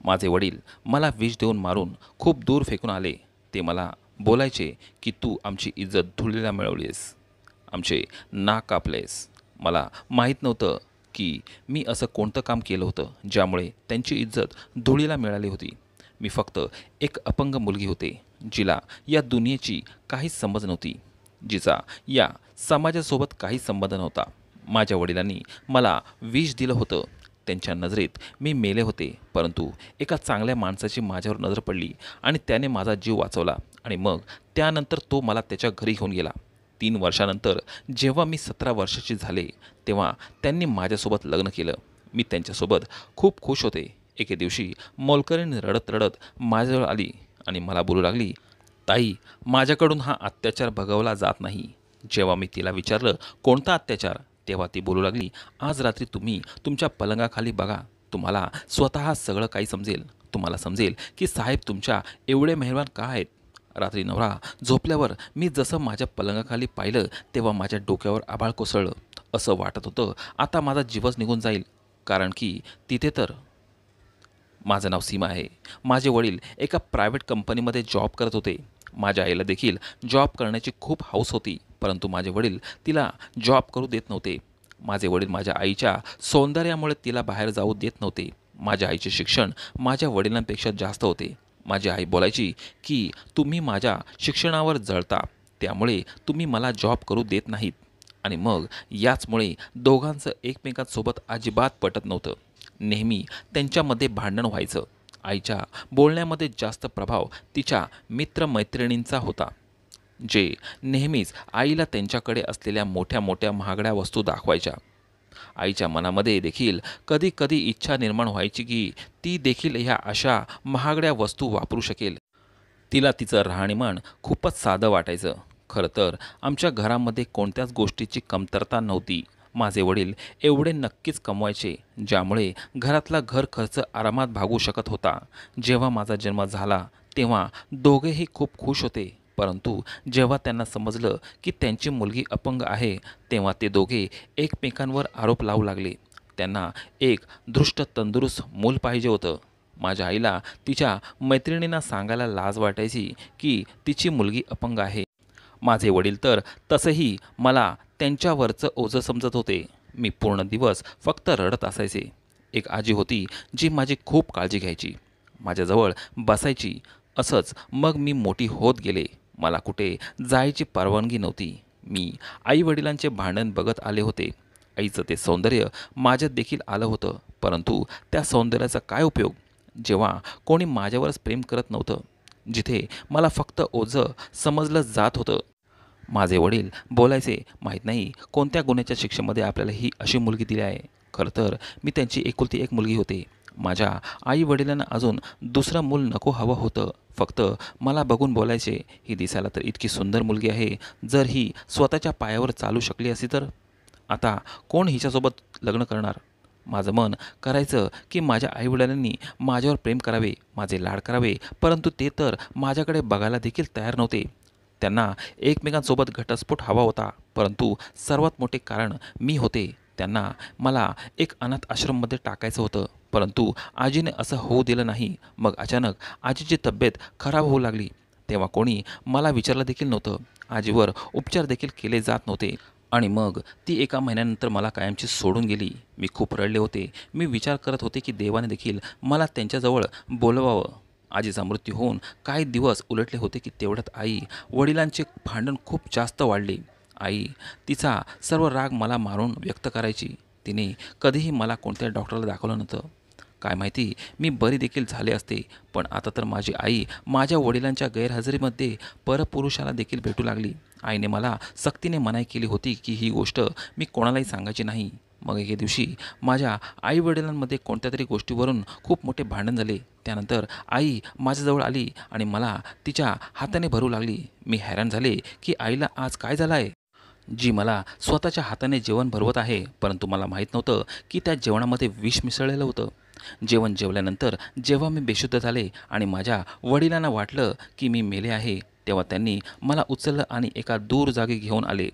माझे वडील मला विष देऊन मारून खूप दूर फेकून आले. ते मला बोलायचे की तू आमची इज्जत धुळीला मिळवलीस, आमचे नाक कापलेस. मला माहीत नव्हतं की मी असं कोणतं काम केलं होतं ज्यामुळे त्यांची इज्जत धुळीला मिळाली होती. मी फक्त एक अपंग मुलगी होते, जिला या दुनियेची काहीच समज नव्हती, जिचा या समाजासोबत काही संबंध नव्हता. माझ्या वडिलांनी मला विष दिलं होतं. त्यांच्या नजरेत मी मेले होते, परंतु एका चांगल्या माणसाची माझ्यावर नजर पडली आणि त्याने माझा जीव वाचवला. आणि मग त्यानंतर तो मला त्याच्या घरी घेऊन गेला. 3 वर्षानंतर जेव्हा मी 17 वर्षाची झाले, तेव्हा त्यांनी माझ्यासोबत लग्न केलं. मी त्यांच्यासोबत खूप खुश होते. एके दिवशी मोलकरीण रडत रडत माझ्याजवळ आली आणि मला बोलू लागली, ताई, माझ्याकडून हा अत्याचार भगवला जात नाही. जेव्हा मी तिला विचारलं कोणता अत्याचार, तेव्हा ती बोलू लागली, आज रात्री तुम्ही तुमच्या पलंगाखाली बघा, तुम्हाला स्वतः सगळं काही समजेल. तुम्हाला समजेल की साहेब तुमच्या एवढे मेहरबान का आहेत. रात्री नवरा झोपल्यावर मी जसं माझ्या पलंगाखाली पाहिलं तेव्हा माझ्या डोक्यावर आभाळ कोसळलं. असं वाटत होतं आता माझा जीवच निघून जाईल, कारण की तिथे तर माझं नाव सीमा आहे. माझे वडील एका प्रायव्हेट कंपनीमध्ये जॉब करत होते. माझ्या आईला देखील जॉब करण्याची खूप हौस होती, परंतु माझे वडील तिला जॉब करू देत नव्हते. माझे वडील माझ्या आईच्या सौंदर्यामुळे तिला बाहेर जाऊ देत नव्हते. माझ्या आईचे शिक्षण माझ्या वडिलांपेक्षा जास्त होते. माझी आई बोलायची की तुम्ही माझ्या शिक्षणावर जळता, त्यामुळे तुम्ही मला जॉब करू देत नाहीत. आणि मग याचमुळे दोघांचं एकमेकांसोबत अजिबात पटत नव्हतं. नेहमी त्यांच्यामध्ये भांडण व्हायचं. आईच्या बोलण्यामध्ये जास्त प्रभाव तिच्या मित्रमैत्रिणींचा होता, जे नेहमीच आईला त्यांच्याकडे असलेल्या मोठ्या मोठ्या महागड्या वस्तू दाखवायच्या. आईच्या मनामध्ये देखील कधी कधी इच्छा निर्माण व्हायची की ती देखील ह्या अशा महागड्या वस्तू वापरू शकेल. तिला तिचं राहणीमान खूपच साधं वाटायचं. खरं तर आमच्या घरामध्ये कोणत्याच गोष्टीची कमतरता नव्हती. माझे वडील एवढे नक्कीच कमवायचे, ज्यामुळे घरातला घर खर्च आरामात भागू शकत होता. जेव्हा माझा जन्म झाला तेव्हा दोघेही खूप खुश होते, परंतु जेव्हा त्यांना समजलं की त्यांची मुलगी अपंग आहे, तेव्हा ते दोघे एकमेकांवर आरोप लावू लागले. त्यांना एक दृष्ट तंदुरुस्त मूल पाहिजे होतं. माझ्या आईला तिच्या मैत्रिणींना सांगायला लाज वाटायची की तिची मुलगी अपंग आहे. माझे वडील तर तसेही मला त्यांच्यावरचं ओझं समजत होते. मी पूर्ण दिवस फक्त रडत असायचे. एक आजी होती जी माझी खूप काळजी घ्यायची, माझ्याजवळ बसायची. असंच मग मी मोठी होत गेले. मला कुठे जायची परवानगी नव्हती. मी आईवडिलांचे भांडण बघत आले होते. आईचं ते सौंदर्य माझ्यात देखील आलं होतं, परंतु त्या सौंदर्याचा काय उपयोग जेव्हा कोणी माझ्यावरच प्रेम करत नव्हतं, जिथे मला फक्त ओझं समजलं जात होतं. माझे वडील बोलायचे, माहीत नाही कोणत्या गुन्ह्याच्या शिक्षेमध्ये आपल्याला ही अशी मुलगी दिली आहे. खरं तर मी त्यांची एकुलती एक मुलगी होते. माझ्या आई वडिलांना अजून दुसरं मूल नको हवं होतं. फक्त मला बघून बोलायचे, ही दिसायला तर इतकी सुंदर मुलगी आहे, जर ही स्वतःच्या पायावर चालू शकली असती तर. आता कोण हिच्यासोबत लग्न करणार. माझं मन करायचं की माझ्या आईवडिलांनी माझ्यावर प्रेम करावे, माझे लाड करावे, परंतु ते तर माझ्याकडे बघायला देखील तयार नव्हते. त्यांना एकमेकांसोबत घटस्फोट हवा होता, परंतु सर्वात मोठे कारण मी होते. त्यांना मला एक अनाथ आश्रममध्ये टाकायचं होतं, परंतु आजीने असं होऊ दिलं नाही. मग अचानक आजीची तब्येत खराब होऊ लागली. तेव्हा कोणी मला विचारलं देखील नव्हतं. आजीवर उपचार देखील केले जात नव्हते. आणि मग ती एका महिन्यानंतर मला कायमची सोडून गेली. मी खूप रडले होते. मी विचार करत होते की देवाने देखील मला त्यांच्याजवळ बोलवावं. आजीचा मृत्यू होऊन काही दिवस उलटले होते की तेवढ्यात आई वडिलांचे भांडण खूप जास्त वाढले. आई तिचा सर्व राग मला मारून व्यक्त करायची. तिने कधीही मला कोणत्या डॉक्टरला दाखवलं नव्हतं. काय माहिती मी बरी देखील झाले असते, पण आता तर माझी आई माझ्या वडिलांच्या गैरहजेरीमध्ये परपुरुषाला देखील भेटू लागली. आईने मला सक्तीने मनाई केली होती की ही गोष्ट मी कोणालाही सांगायची नाही. मग एके दिवशी माझ्या आईवडिलांमध्ये कोणत्या तरी गोष्टीवरून खूप मोठे भांडण झाले. त्यानंतर आई माझ्याजवळ आली आणि मला तिच्या हाताने भरू लागली. मी हैराण झाले की आईला आज काय झालं आहे, जी मला स्वतःच्या हाताने जेवण भरवत आहे, परंतु मला माहीत नव्हतं की त्या जेवणामध्ये विष मिसळलेलं होतं. जेवण जेवल्यानंतर जेव्हा मी बेशुद्ध झाले आणि माझ्या वडिलांना वाटलं की मी मेले आहे, तेव्हा त्यांनी मला उचललं आणि एका दूर जागी घेऊन आले.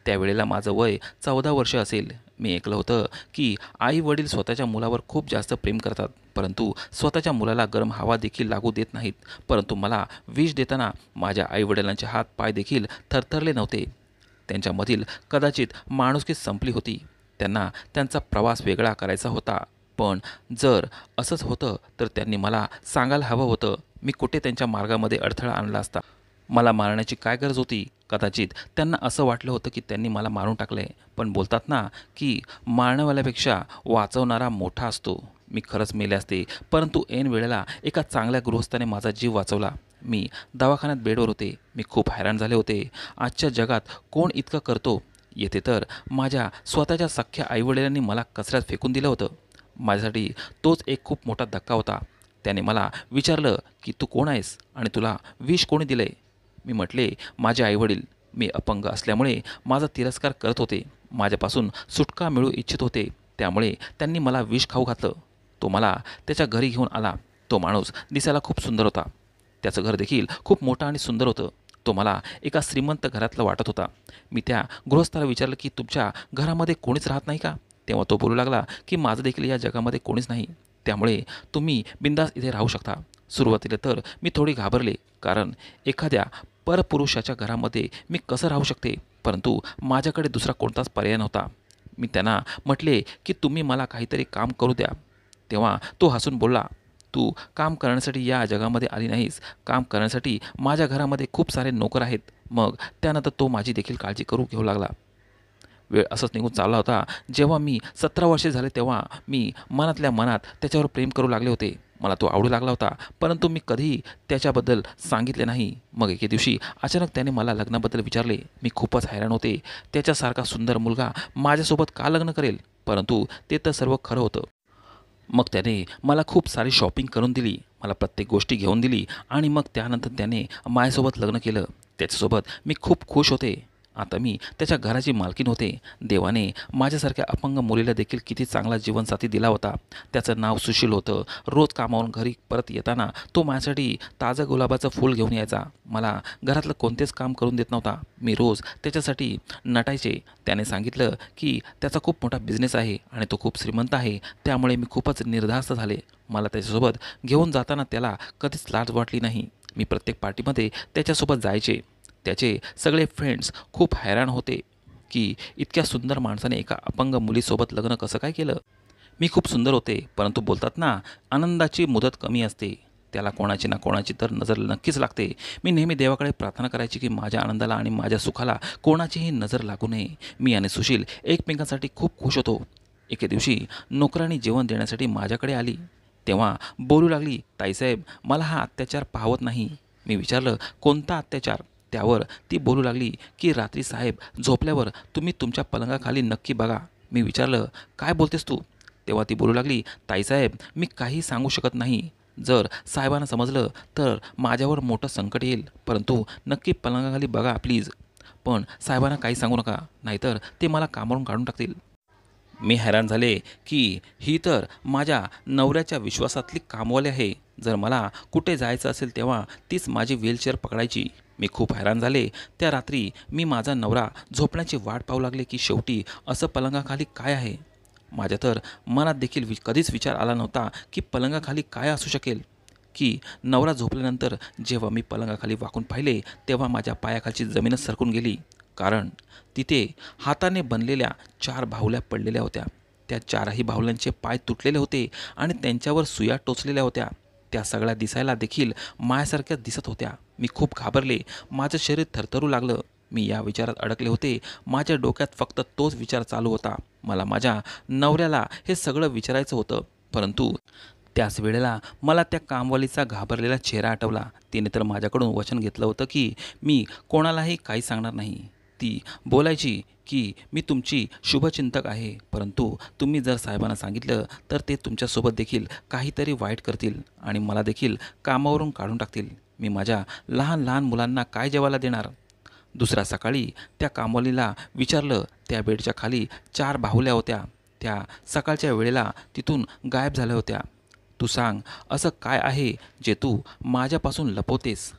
त्यावेळेला माझं वय 14 वर्ष असेल. मी ऐकलं होतं की आई वडील स्वतःच्या मुलावर खूप जास्त प्रेम करतात, परंतु स्वतःच्या मुलाला गरम हवा देखील लागू देत नाहीत. परंतु मला विष देताना माझ्या आईवडिलांचे हात पाय देखील थरथरले नव्हते. त्यांच्यामधील कदाचित माणुसकी संपली होती. त्यांना त्यांचा प्रवास वेगळा करायचा होता. पण जर असंच होतं तर त्यांनी मला सांगायला हवं होतं. मी कुठे त्यांच्या मार्गामध्ये अडथळा आणला असता. मला मारण्याची काय गरज होती? कदाचित त्यांना असं वाटलं होतं की त्यांनी मला मारून टाकले. पण बोलतात ना की मारण्यावाल्यापेक्षा वाचवणारा मोठा असतो. मी खरंच मेले असते, परंतु ऐन वेळेला एका चांगल्या गृहस्थाने माझा जीव वाचवला. मी दवाखान्यात बेडवर होते. मी खूप हैराण झाले होते. आजच्या जगात कोण इतकं करतो? येथे तर माझ्या स्वतःच्या सख्ख्या आईवडिलांनी मला कचऱ्यात फेकून दिलं होतं. माझ्यासाठी तोच एक खूप मोठा धक्का होता. त्याने मला विचारलं की तू कोण आहेस आणि तुला विष कोणी दिले? मी म्हटले, माझे आईवडील. मी अपंग असल्यामुळे माझा तिरस्कार करत होते. माझ्यापासून सुटका मिळू इच्छित होते. त्यामुळे त्यांनी मला विष खाऊ घातलं. तो मला त्याच्या घरी घेऊन आला. तो माणूस दिसायला खूप सुंदर होता. त्याचं घर देखील खूप मोठं आणि सुंदर होतं. तो मला एका श्रीमंत घरातला वाटत होता. मी त्या गृहस्थाला विचारलं की तुमच्या घरामध्ये कोणीच राहत नाही का? तेव्हा तो बोलू लागला की माझं देखील या जगामध्ये कोणीच नाही, त्यामुळे तुम्ही बिंदास इथे राहू शकता. सुरुवातीला तर मी थोडी घाबरले, कारण एखाद्या परपुरुषाच्या घरामध्ये मी कसं राहू शकते, परंतु माझ्याकडे दुसरा कोणताच पर्याय नव्हता. मी त्यांना म्हटले की तुम्ही मला काहीतरी काम करू द्या. तेव्हा तो हसून बोलला, तू काम करण्यासाठी या जगामध्ये आली नाहीस. काम करण्यासाठी माझ्या घरामध्ये खूप सारे नोकर आहेत. मग त्यानंतर तो माझी देखील काळजी घेऊ लागला. वेळ असंच निघून चालला होता. जेव्हा मी 17 वर्षे झाले तेव्हा मी मनातल्या मनात त्याच्यावर प्रेम करू लागले होते. मला तो आवडू लागला होता, परंतु मी कधीही त्याच्याबद्दल सांगितले नाही. मग एके दिवशी अचानक त्याने मला लग्नाबद्दल विचारले. मी खूपच हैराण होते. त्याच्यासारखा सुंदर मुलगा माझ्यासोबत का लग्न करेल? परंतु ते तर सर्व खरं होतं. मग त्याने मला खूप सारी शॉपिंग करून दिली. मला प्रत्येक गोष्टी घेऊन दिली आणि मग त्यानंतर त्याने माझ्यासोबत लग्न केलं. त्याच्यासोबत मी खूप खुश होते. आता मी त्याच्या घराची मालकीण होते. देवाने माझ्यासारख्या अपंग मुलीला देखील किती चांगला जीवनसाथी दिला होता. त्याचं नाव सुशील होतं. रोज कामावरून घरी परत येताना तो माझ्यासाठी ताजं गुलाबाचं फूल घेऊन यायचा. मला घरातलं कोणतेच काम करून देत नव्हता. मी रोज त्याच्यासाठी नटायचे. त्याने सांगितलं की त्याचा खूप मोठा बिझनेस आहे आणि तो खूप श्रीमंत आहे. त्यामुळे मी खूपच निर्धास्त झाले. मला त्याच्यासोबत घेऊन जाताना त्याला कधीच लाज वाटली नाही. मी प्रत्येक पार्टीमध्ये त्याच्यासोबत जायचे. त्याचे सगळे फ्रेंड्स खूप हैराण होते की इतक्या सुंदर माणसाने एका अपंग मुलीसोबत लग्न कसं काय केलं. मी खूप सुंदर होते, परंतु बोलतात ना, आनंदाची मुदत कमी असते. त्याला कोणाची ना कोणाची तर नजर नक्कीच लागते. मी नेहमी देवाकडे प्रार्थना करायची की माझ्या आनंदाला आणि माझ्या सुखाला कोणाचीही नजर लागू नये. मी आणि सुशील एकमेकांसाठी खूप खुश होतो. एके दिवशी नोकरांनी जेवण देण्यासाठी माझ्याकडे आली. तेव्हा बोलू लागली, ताईसाहेब, मला हा अत्याचार पाहवत नाही. मी विचारलं, कोणता अत्याचार? त्यावर ती बोलू लागली की रात्री साहेब झोपल्यावर तुम्ही तुमच्या पलंगाखाली नक्की बघा. मी विचारलं, काय बोलतेस तू? तेव्हा ती बोलू लागली, ताईसाहेब, मी काही सांगू शकत नाही. जर साहेबांना समजलं तर माझ्यावर मोठं संकट येईल. परंतु नक्की पलंगाखाली बघा प्लीज. पण साहेबांना काही सांगू नका, नाहीतर ते मला कामावरून काढून टाकतील. मी हैराण झाले की ही तर माझ्या नवऱ्याच्या विश्वासातली कामवाली आहे. जर मला कुठे जायचं असेल तेव्हा तीच माझी व्हीलचेअर पकडायची. मी खूप हैराण झाले. त्या रात्री मी माझा नवरा झोपण्याची वाट पाहू लागले की शेवटी असं पलंगाखाली काय आहे. माझ्या तर मनात देखील कधीच विचार आला नव्हता की पलंगाखाली काय असू शकेल. की नवरा झोपल्यानंतर जेव्हा मी पलंगाखाली वाकून पाहिले तेव्हा माझ्या पायाखालची जमीनच सरकून गेली. कारण तिथे हाताने बनलेल्या 4 बाहुल्या पडलेल्या होत्या. त्या 4ही बाहुल्यांचे पाय तुटलेले होते आणि त्यांच्यावर सुया टोचलेल्या होत्या. त्या सगळ्या दिसायला देखील मायासारख्याच दिसत होत्या. मी खूप घाबरले. माझं शरीर थरथरू लागलं. मी या विचारात अडकले होते. माझ्या डोक्यात फक्त तोच विचार चालू होता. मला माझ्या नवऱ्याला हे सगळं विचारायचं होतं, परंतु त्याच वेळेला मला त्या कामवालीचा घाबरलेला चेहरा आठवला. तिने तर माझ्याकडून वचन घेतलं होतं की मी कोणालाही काही सांगणार नाही. ती बोलायची की मी तुमची शुभचिंतक आहे, परंतु तुम्ही जर साहेबांना सांगितलं तर ते तुमच्यासोबत देखील काहीतरी वाईट करतील आणि मला देखील कामावरून काढून टाकतील. मी माझ्या लहान लहान मुलांना काय जेवायला देणार? दुसऱ्या सकाळी त्या कामवालीला विचारलं. त्या बेडच्या खाली 4 बाहुल्या होत्या. त्या सकाळच्या वेळेला तिथून गायब झाल्या होत्या. तू सांग, असं काय आहे जे तू माझ्यापासून लपवतेस?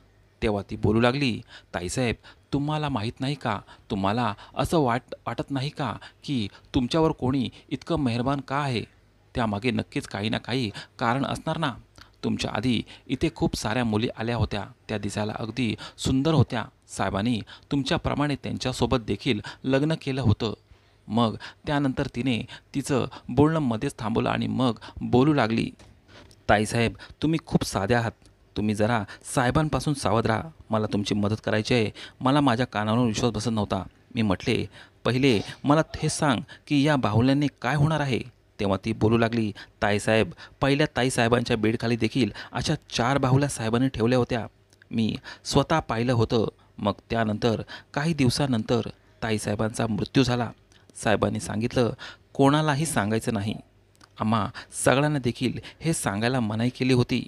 तेव्हा ती बोलू लागली, ताईसाहेब, तुम्हाला माहीत नाही का, तुम्हाला असं वाटत नाही का की तुमच्यावर कोणी इतकं मेहरबान का आहे? त्यामागे नक्कीच काही ना काही कारण असणार ना. तुमच्या आधी इथे खूप साऱ्या मुली आल्या होत्या, त्या दिसायला अगदी सुंदर होत्या. साहेबांनी तुमच्याप्रमाणे त्यांच्यासोबत देखील लग्न केलं होतं. मग त्यानंतर तिने तिचं बोलणं मध्येच थांबवलं आणि मग बोलू लागली, ताईसाहेब तुम्ही खूप साधे आहात. तुम्ही जरा साहेबांपासून सावध राहा. मला तुमची मदत करायची आहे. मला माझ्या कानावर विश्वास बसत नव्हता. मी म्हटले, पहिले मला हे सांग की या बाहुल्यांनी काय होणार आहे? तेव्हा ती बोलू लागली, ताईसाहेब पहिल्या ताईसाहेबांच्या बेडखाली देखील अशा 4 बाहुल्या साहेबांनी ठेवल्या होत्या. मी स्वतः पाहिलं होतं. मग त्यानंतर काही दिवसानंतर ताईसाहेबांचा मृत्यू झाला. साहेबांनी सांगितलं, कोणालाही सांगायचं नाही. आम्हा सगळ्यांना देखील हे सांगायला मनाई केली होती.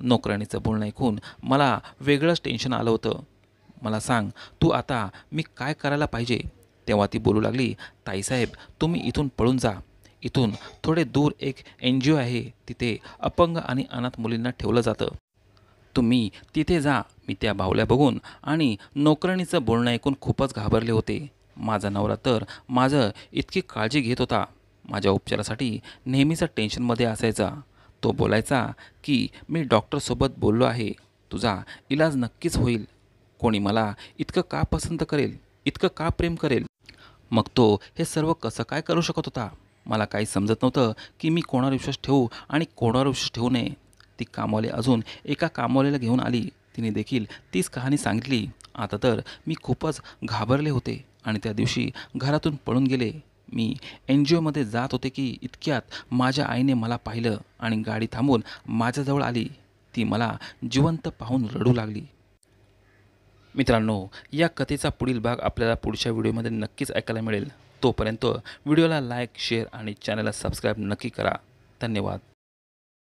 नोकराणीचं बोलणं ऐकून मला वेगळंच टेन्शन आलं होतं. मला सांग, तू आता मी काय करायला पाहिजे? तेव्हा ती बोलू लागली, ताईसाहेब तुम्ही इथून पळून जा. इथून थोडे दूर एक NGO आहे, तिथे अपंग आणि अनाथ मुलींना ठेवलं जातं. तुम्ही तिथे जा. मी त्या बाहुल्या बघून आणि नोकराणीचं बोलणं ऐकून खूपच घाबरले होते. माझा नवरा तर माझं इतकी काळजी घेत होता. माझ्या उपचारासाठी नेहमीचा टेन्शनमध्ये असायचा. तो बोलायचा की मी डॉक्टरसोबत बोललो आहे. तुझा इलाज नक्कीच होईल. कोणी मला इतकं का पसंत करेल? इतकं का प्रेम करेल? मग तो हे सर्व कसं काय करू शकत होता? मला काही समजत नव्हतं की मी कोणावर विश्वास ठेवू आणि कोणावर विश्वास ठेवू नये. ती कामवाली अजून एका कामवालीला घेऊन आली. तिने देखील तीच कहाणी सांगितली. आता तर मी खूपच घाबरले होते आणि त्या दिवशी घरातून पळून गेले. मी NGOमध्ये जात होते की इतक्यात माझ्या आईने मला पाहिलं आणि गाडी थांबवून माझ्याजवळ आली. ती मला जिवंत पाहून रडू लागली. मित्रांनो, या कथेचा पुढील भाग आपल्याला पुढच्या व्हिडिओमध्ये नक्कीच ऐकायला मिळेल. तोपर्यंत व्हिडिओला लाईक, शेअर आणि चॅनलला सबस्क्राईब नक्की करा. धन्यवाद.